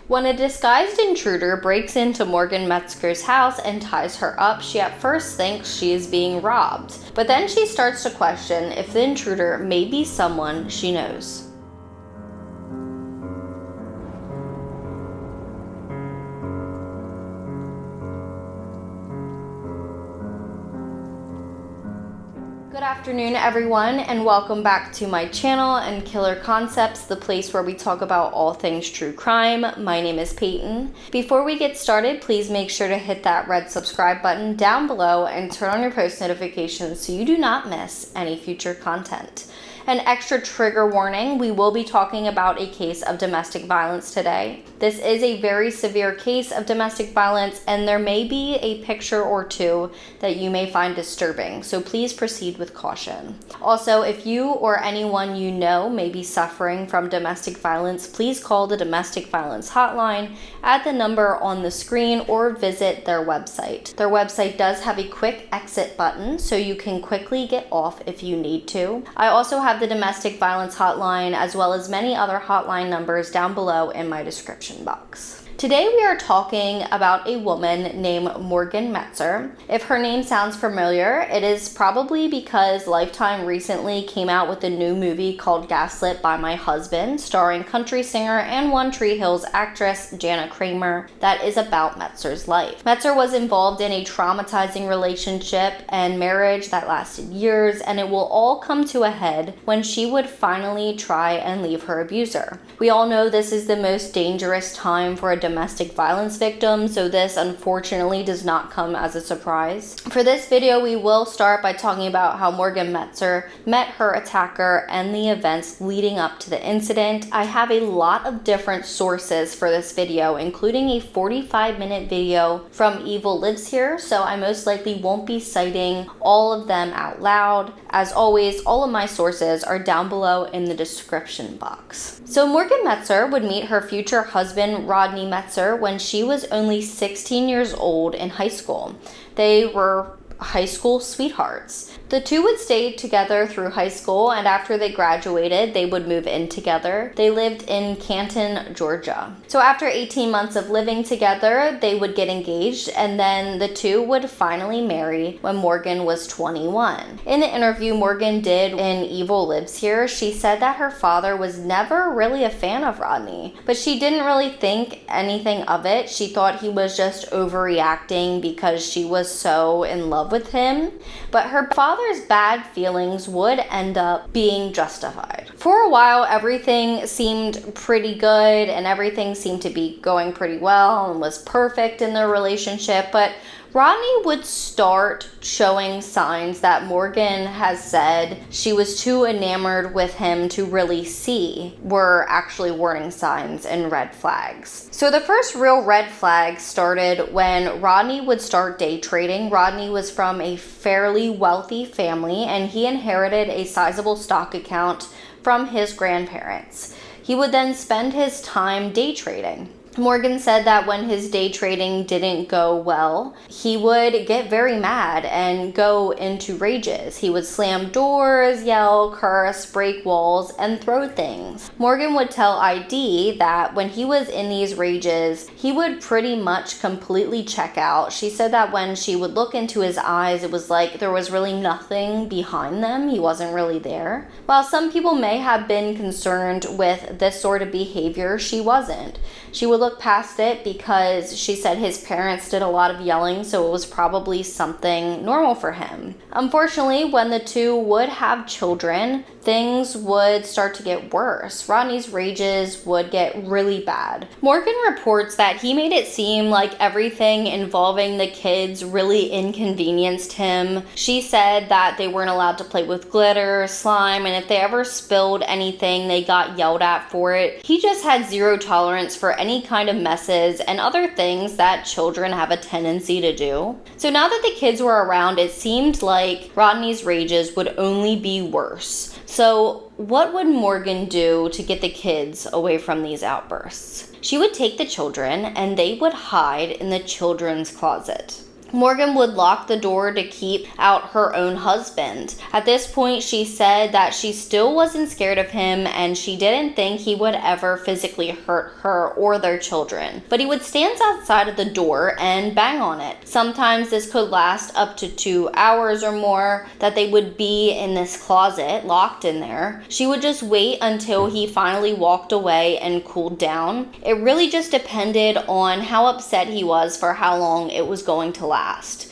When a disguised intruder breaks into Morgan Metzer's house and ties her up, she at first thinks she is being robbed, but then she starts to question if the intruder may be someone she knows. Good afternoon, everyone, and welcome back to my channel and Killer Concepts, the place where we talk about all things true crime. My name is Peyton. Before we get started, please make sure to hit that red subscribe button down below and turn on your post notifications so you do not miss any future content. An extra trigger warning, we will be talking about a case of domestic violence today. This is a very severe case of domestic violence, and there may be a picture or two that you may find disturbing, so please proceed with caution. Also, if you or anyone you know may be suffering from domestic violence, please call the domestic violence hotline at the number on the screen or visit their website. Their website does have a quick exit button, so you can quickly get off if you need to. I also have the domestic violence hotline as well as many other hotline numbers down below in my description box. Today we are talking about a woman named Morgan Metzer. If her name sounds familiar, it is probably because Lifetime recently came out with a new movie called Gaslit by My Husband, starring country singer and One Tree Hill's actress Jana Kramer, that is about Metzer's life. Metzer was involved in a traumatizing relationship and marriage that lasted years, and it will all come to a head when she would finally try and leave her abuser. We all know this is the most dangerous time for a domestic violence victim, so this unfortunately does not come as a surprise. For this video, we will start by talking about how Morgan Metzer met her attacker and the events leading up to the incident. I have a lot of different sources for this video, including a 45-minute video from Evil Lives Here, so I most likely won't be citing all of them out loud. As always, all of my sources are down below in the description box. So Morgan Metzer would meet her future husband, Rodney Metzer, when she was only 16 years old in high school. They were high school sweethearts. The two would stay together through high school, and after they graduated, they would move in together. They lived in Canton, Georgia. So after 18 months of living together, they would get engaged, and then the two would finally marry when Morgan was 21. In the interview Morgan did in Evil Lives Here, she said that her father was never really a fan of Rodney, but she didn't really think anything of it. She thought he was just overreacting because she was so in love with him, but her father's bad feelings would end up being justified. For a while, everything seemed pretty good and everything seemed to be going pretty well and was perfect in their relationship, but Rodney would start showing signs that Morgan has said she was too enamored with him to really see were actually warning signs and red flags. So the first real red flag started when Rodney would start day trading. Rodney was from a fairly wealthy family and he inherited a sizable stock account from his grandparents. He would then spend his time day trading. Morgan said that when his day trading didn't go well, he would get very mad and go into rages. He would slam doors, yell, curse, break walls, and throw things. Morgan would tell ID that when he was in these rages, he would pretty much completely check out. She said that when she would look into his eyes, it was like there was really nothing behind them. He wasn't really there. While some people may have been concerned with this sort of behavior, she wasn't. She would look past it because she said his parents did a lot of yelling, so it was probably something normal for him. Unfortunately, when the two would have children, things would start to get worse. Rodney's rages would get really bad. Morgan reports that he made it seem like everything involving the kids really inconvenienced him. She said that they weren't allowed to play with glitter, slime, and if they ever spilled anything, they got yelled at for it. He just had zero tolerance for any kind of messes and other things that children have a tendency to do. So now that the kids were around, it seemed like Rodney's rages would only be worse. So what would Morgan do to get the kids away from these outbursts? She would take the children and they would hide in the children's closet. Morgan would lock the door to keep out her own husband. At this point, she said that she still wasn't scared of him and she didn't think he would ever physically hurt her or their children. But he would stand outside of the door and bang on it. Sometimes this could last up to 2 hours or more that they would be in this closet, locked in there. She would just wait until he finally walked away and cooled down. It really just depended on how upset he was for how long it was going to last.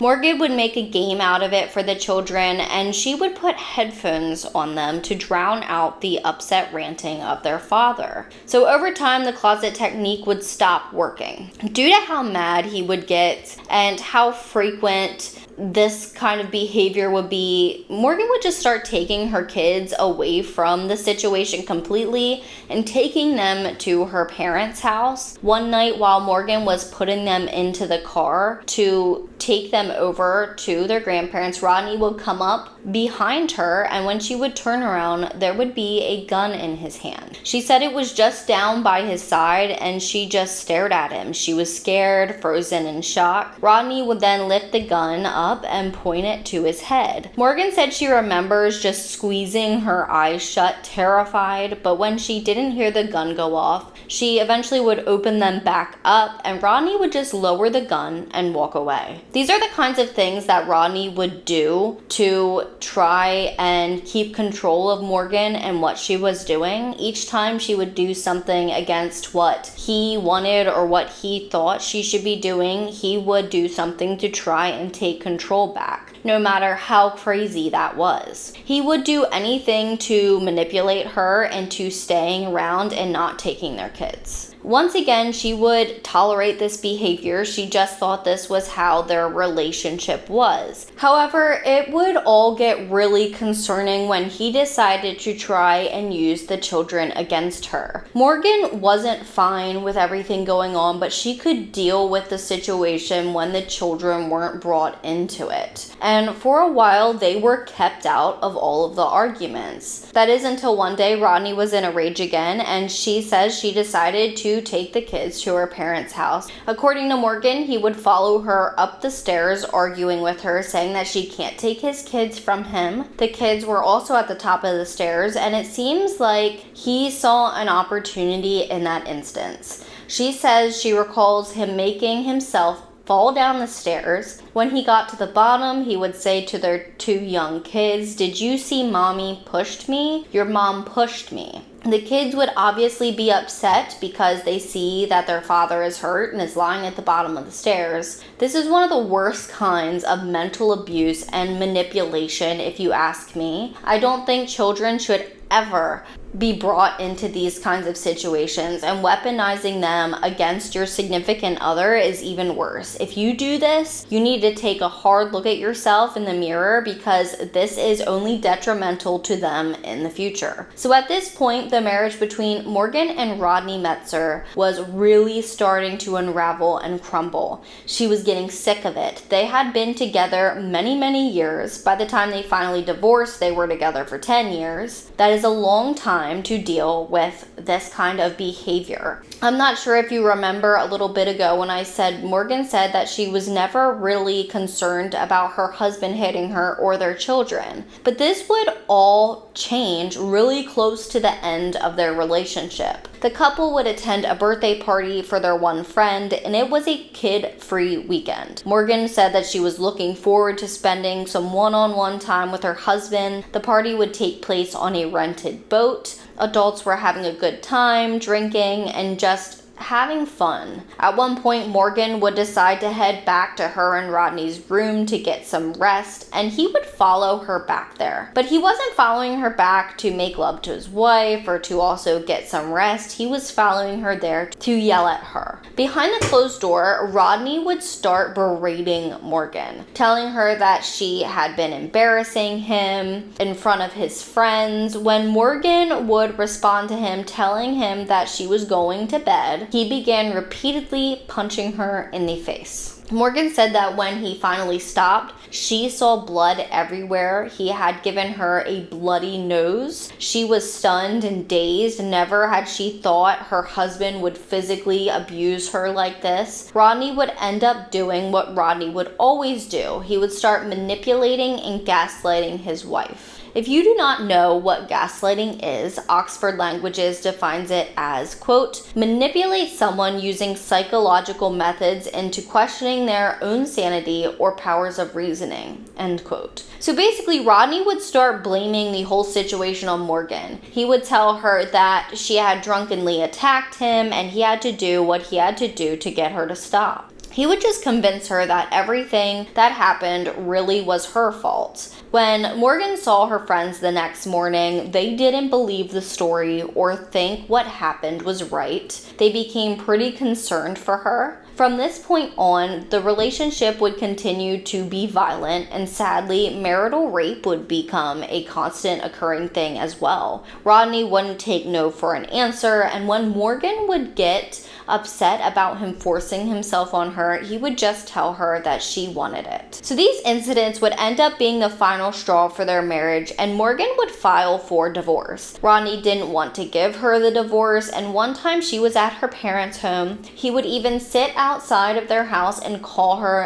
Morgan would make a game out of it for the children, and she would put headphones on them to drown out the upset ranting of their father. So over time, the closet technique would stop working. Due to how mad he would get and how frequent this kind of behavior would be, Morgan would just start taking her kids away from the situation completely and taking them to her parents' house. One night while Morgan was putting them into the car to take them over to their grandparents, Rodney would come up behind her, and when she would turn around, there would be a gun in his hand. She said it was just down by his side, and she just stared at him. She was scared, frozen in shock. Rodney would then lift the gun up and point it to his head. Morgan said she remembers just squeezing her eyes shut, terrified, but when she didn't hear the gun go off, she eventually would open them back up, and Rodney would just lower the gun and walk away. These are the kinds of things that Rodney would do to try and keep control of Morgan and what she was doing. Each time she would do something against what he wanted or what he thought she should be doing, he would do something to try and take control back, no matter how crazy that was. He would do anything to manipulate her into staying around and not taking their kids. Once again, she would tolerate this behavior. She just thought this was how their relationship was. However, it would all get really concerning when he decided to try and use the children against her. Morgan wasn't fine with everything going on, but she could deal with the situation when the children weren't brought into it. And for a while, they were kept out of all of the arguments. That is until one day Rodney was in a rage again, and she says she decided to take the kids to her parents' house. According to Morgan, he would follow her up the stairs, arguing with her, saying that she can't take his kids from him. The kids were also at the top of the stairs, and it seems like he saw an opportunity in that instance. She says she recalls him making himself fall down the stairs. When he got to the bottom, he would say to their 2 young kids, "Did you see mommy pushed me? Your mom pushed me." The kids would obviously be upset because they see that their father is hurt and is lying at the bottom of the stairs. This is one of the worst kinds of mental abuse and manipulation, if you ask me. I don't think children should ever be brought into these kinds of situations, and weaponizing them against your significant other is even worse. If you do this, you need to take a hard look at yourself in the mirror, because this is only detrimental to them in the future. So at this point, the marriage between Morgan and Rodney Metzer was really starting to unravel and crumble. She was getting sick of it. They had been together many years. By the time they finally divorced, they were together for 10 years. That is a long time to deal with this kind of behavior. I'm not sure if you remember a little bit ago when I said Morgan said that she was never really concerned about her husband hitting her or their children. But this would all change really close to the end of their relationship. The couple would attend a birthday party for their one friend, and it was a kid-free weekend. Morgan said that she was looking forward to spending some one-on-one time with her husband. The party would take place on a rented boat. Adults were having a good time, drinking, and just having fun. At one point, Morgan would decide to head back to her and Rodney's room to get some rest, and he would follow her back there. But he wasn't following her back to make love to his wife or to also get some rest. He was following her there to yell at her. Behind the closed door, Rodney would start berating Morgan, telling her that she had been embarrassing him in front of his friends, when Morgan would respond to him, telling him that she was going to bed bed, he began repeatedly punching her in the face. Morgan said that when he finally stopped, she saw blood everywhere. He had given her a bloody nose. She was stunned and dazed. Never had she thought her husband would physically abuse her like this. Rodney would end up doing what Rodney would always do. He would start manipulating and gaslighting his wife. If you do not know what gaslighting is, Oxford Languages defines it as, quote, manipulate someone using psychological methods into questioning their own sanity or powers of reasoning, end quote. So basically, Rodney would start blaming the whole situation on Morgan. He would tell her that she had drunkenly attacked him and he had to do what he had to do to get her to stop. He would just convince her that everything that happened really was her fault. When Morgan saw her friends the next morning, they didn't believe the story or think what happened was right. They became pretty concerned for her. From this point on, the relationship would continue to be violent, and sadly, marital rape would become a constant occurring thing as well. Rodney wouldn't take no for an answer, and when Morgan would get upset about him forcing himself on her, he would just tell her that she wanted it. So these incidents would end up being the final straw for their marriage, and Morgan would file for divorce. Rodney didn't want to give her the divorce, and one time she was at her parents' home. He would even sit outside of their house and call her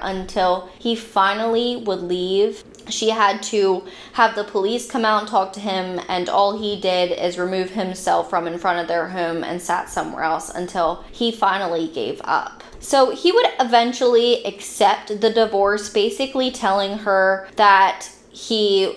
until he finally would leave. She had to have the police come out and talk to him, and all he did is remove himself from in front of their home and sat somewhere else until he finally gave up. So he would eventually accept the divorce, basically telling her that he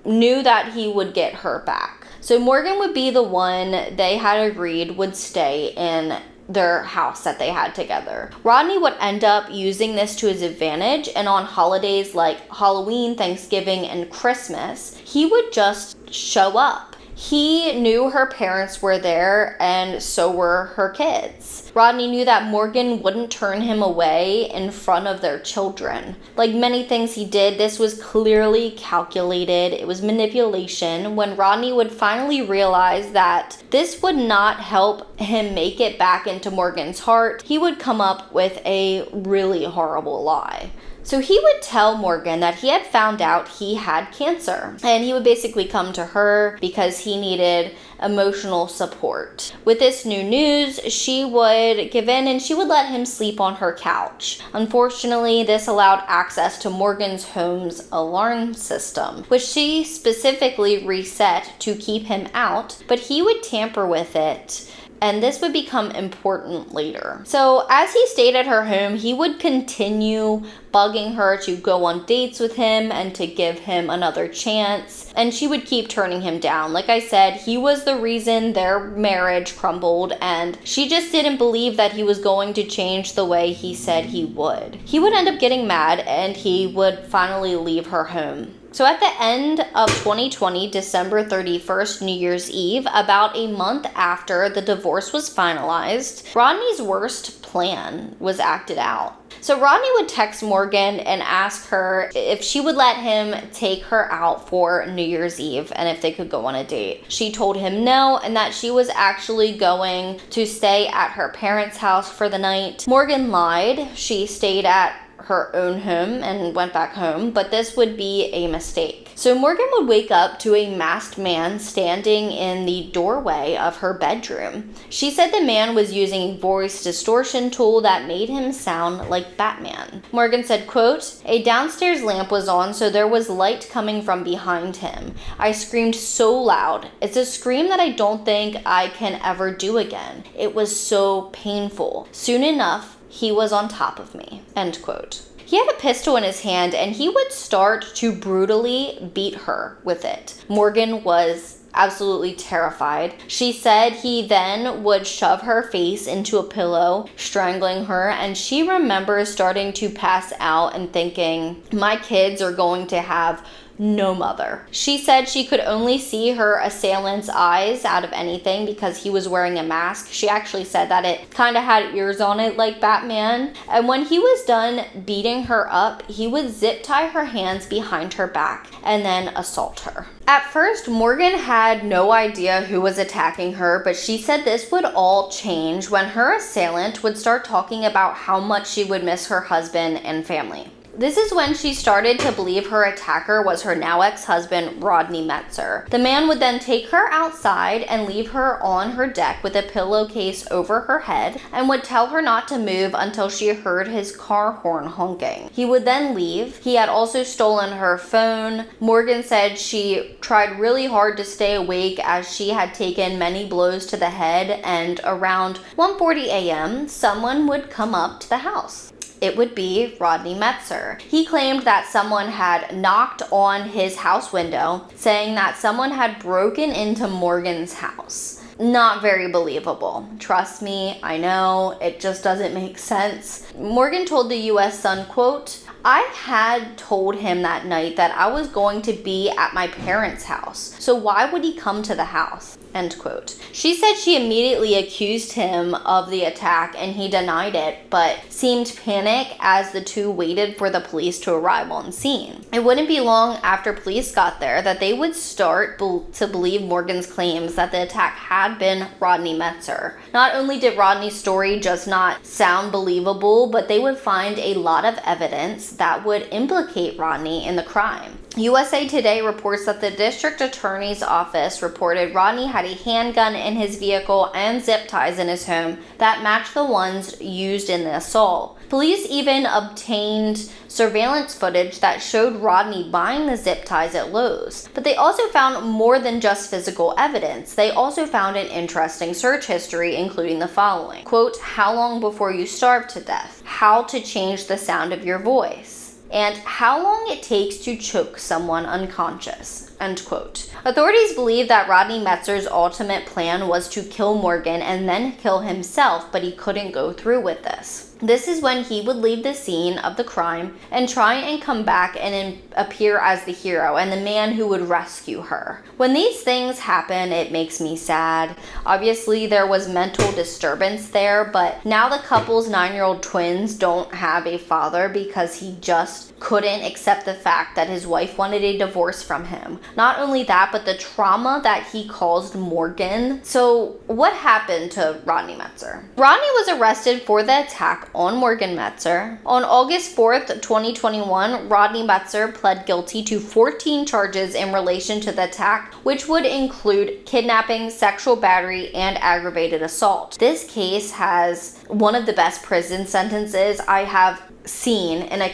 knew that he would get her back. So Morgan would be the one they had agreed would stay in their house that they had together. Rodney would end up using this to his advantage, and on holidays like Halloween, Thanksgiving, and Christmas, he would just show up. He knew her parents were there, and so were her kids. Rodney knew that Morgan wouldn't turn him away in front of their children. Like many things he did, this was clearly calculated. It was manipulation. When Rodney would finally realize that this would not help him make it back into Morgan's heart, he would come up with a really horrible lie. So he would tell Morgan that he had found out he had cancer, and he would basically come to her because he needed emotional support. With this new news, she would give in and she would let him sleep on her couch. Unfortunately, this allowed access to Morgan's home's alarm system, which she specifically reset to keep him out, but he would tamper with it, and this would become important later. So as he stayed at her home, he would continue bugging her to go on dates with him and to give him another chance, and she would keep turning him down. Like I said, he was the reason their marriage crumbled, and she just didn't believe that he was going to change the way he said he would. He would end up getting mad, and he would finally leave her home. So at the end of 2020, December 31st, New Year's Eve, about a month after the divorce was finalized, Rodney's worst plan was acted out. So Rodney would text Morgan and ask her if she would let him take her out for New Year's Eve and if they could go on a date. She told him no, and that she was actually going to stay at her parents' house for the night. Morgan lied. She stayed at her own home and went back home, but this would be a mistake. So Morgan would wake up to a masked man standing in the doorway of her bedroom. She said the man was using a voice distortion tool that made him sound like Batman. Morgan said, quote, a downstairs lamp was on, so there was light coming from behind him. I screamed so loud. It's a scream that I don't think I can ever do again. It was so painful. Soon enough, he was on top of me, end quote. He had a pistol in his hand and he would start to brutally beat her with it. Morgan was absolutely terrified. She said he then would shove her face into a pillow, strangling her, and she remembers starting to pass out and thinking, my kids are going to have no mother. She said she could only see her assailant's eyes out of anything because he was wearing a mask. She actually said that it kind of had ears on it like Batman. And when he was done beating her up, he would zip tie her hands behind her back and then assault her. At first, Morgan had no idea who was attacking her, but she said this would all change when her assailant would start talking about how much she would miss her husband and family. This is when she started to believe her attacker was her now ex-husband, Rodney Metzer. The man would then take her outside and leave her on her deck with a pillowcase over her head and would tell her not to move until she heard his car horn honking. He would then leave. He had also stolen her phone. Morgan said she tried really hard to stay awake as she had taken many blows to the head, and around 1:40 a.m., someone would come up to the house. It would be Rodney Metzer. He claimed that someone had knocked on his house window, saying that someone had broken into Morgan's house. Not very believable. Trust me, I know, it just doesn't make sense. Morgan told the U.S. Sun, quote, "I had told him that night that I was going to be at my parents' house, so why would he come to the house?" End quote. She said she immediately accused him of the attack and he denied it, but seemed panicked as the two waited for the police to arrive on scene. It wouldn't be long after police got there that they would start to believe Morgan's claims that the attack had been Rodney Metzer. Not only did Rodney's story just not sound believable, but they would find a lot of evidence that would implicate Rodney in the crime. USA Today reports that the district attorney's office reported Rodney had a handgun in his vehicle and zip ties in his home that matched the ones used in the assault. Police even obtained surveillance footage that showed Rodney buying the zip ties at Lowe's. But they also found more than just physical evidence. They also found an interesting search history, including the following. Quote, "How long before you starve to death? How to change the sound of your voice? And how long it takes to choke someone unconscious." End quote. Authorities believe that Rodney Metzer's ultimate plan was to kill Morgan and then kill himself, but he couldn't go through with this. This is when he would leave the scene of the crime and try and come back and appear as the hero and the man who would rescue her. When these things happen, it makes me sad. Obviously, there was mental disturbance there, but now the couple's 9-year-old twins don't have a father because he just couldn't accept the fact that his wife wanted a divorce from him. Not only that, but the trauma that he caused Morgan. So what happened to Rodney Metzer? Rodney was arrested for the attack on Morgan Metzer. On August 4th, 2021, Rodney Metzer pled guilty to 14 charges in relation to the attack, which would include kidnapping, sexual battery, and aggravated assault. This case has one of the best prison sentences I have seen in a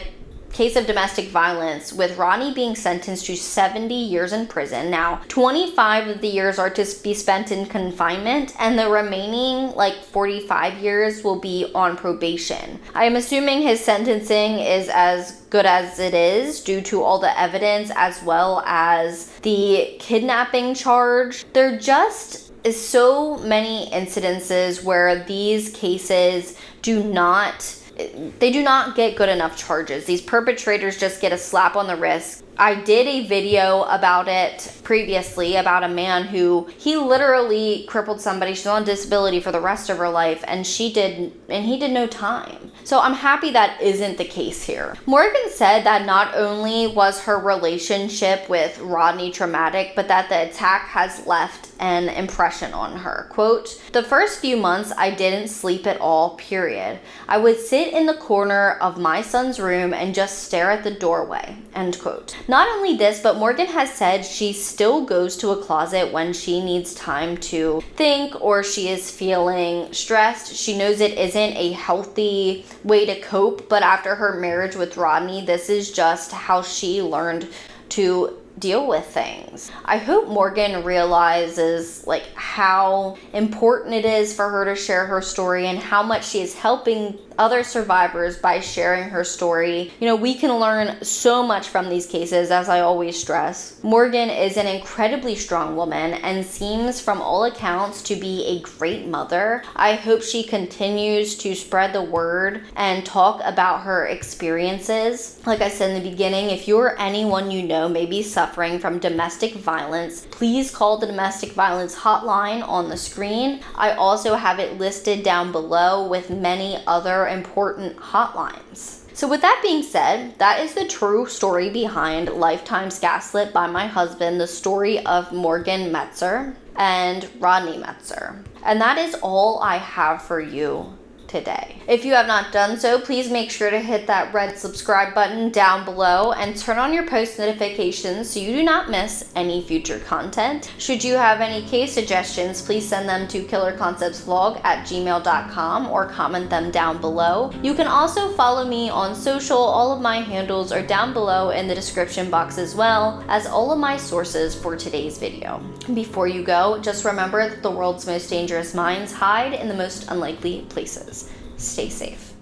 case of domestic violence, with Rodney being sentenced to 70 years in prison. Now, 25 of the years are to be spent in confinement, and the remaining 45 years will be on probation. I am assuming his sentencing is as good as it is due to all the evidence as well as the kidnapping charge. There just is so many incidences where these cases do not get good enough charges. These perpetrators just get a slap on the wrist. I did a video about it previously about a man who he literally crippled somebody. She's on disability for the rest of her life, and he did no time. So I'm happy that isn't the case here. Morgan said that not only was her relationship with Rodney traumatic, but that the attack has left an impression on her. Quote, "The first few months I didn't sleep at all, period. I would sit in the corner of my son's room and just stare at the doorway." End quote. Not only this, but Morgan has said she still goes to a closet when she needs time to think or she is feeling stressed. She knows it isn't a healthy way to cope, but after her marriage with Rodney, this is just how she learned to deal with things. I hope Morgan realizes like how important it is for her to share her story and how much she is helping other survivors by sharing her story. You know, we can learn so much from these cases, as I always stress. Morgan is an incredibly strong woman and seems from all accounts to be a great mother. I hope she continues to spread the word and talk about her experiences. Like I said in the beginning, if you're anyone you know may be suffering from domestic violence, please call the domestic violence hotline on the screen. I also have it listed down below with many other important hotlines. So with that being said, that is the true story behind Lifetime's Gaslit by my husband, the story of Morgan Metzer and Rodney Metzer. And that is all I have for you today. If you have not done so, please make sure to hit that red subscribe button down below and turn on your post notifications so you do not miss any future content. Should you have any case suggestions, please send them to killerconceptsvlog@gmail.com or comment them down below. You can also follow me on social. All of my handles are down below in the description box, as well as all of my sources for today's video. Before you go, just remember that the world's most dangerous minds hide in the most unlikely places. Stay safe.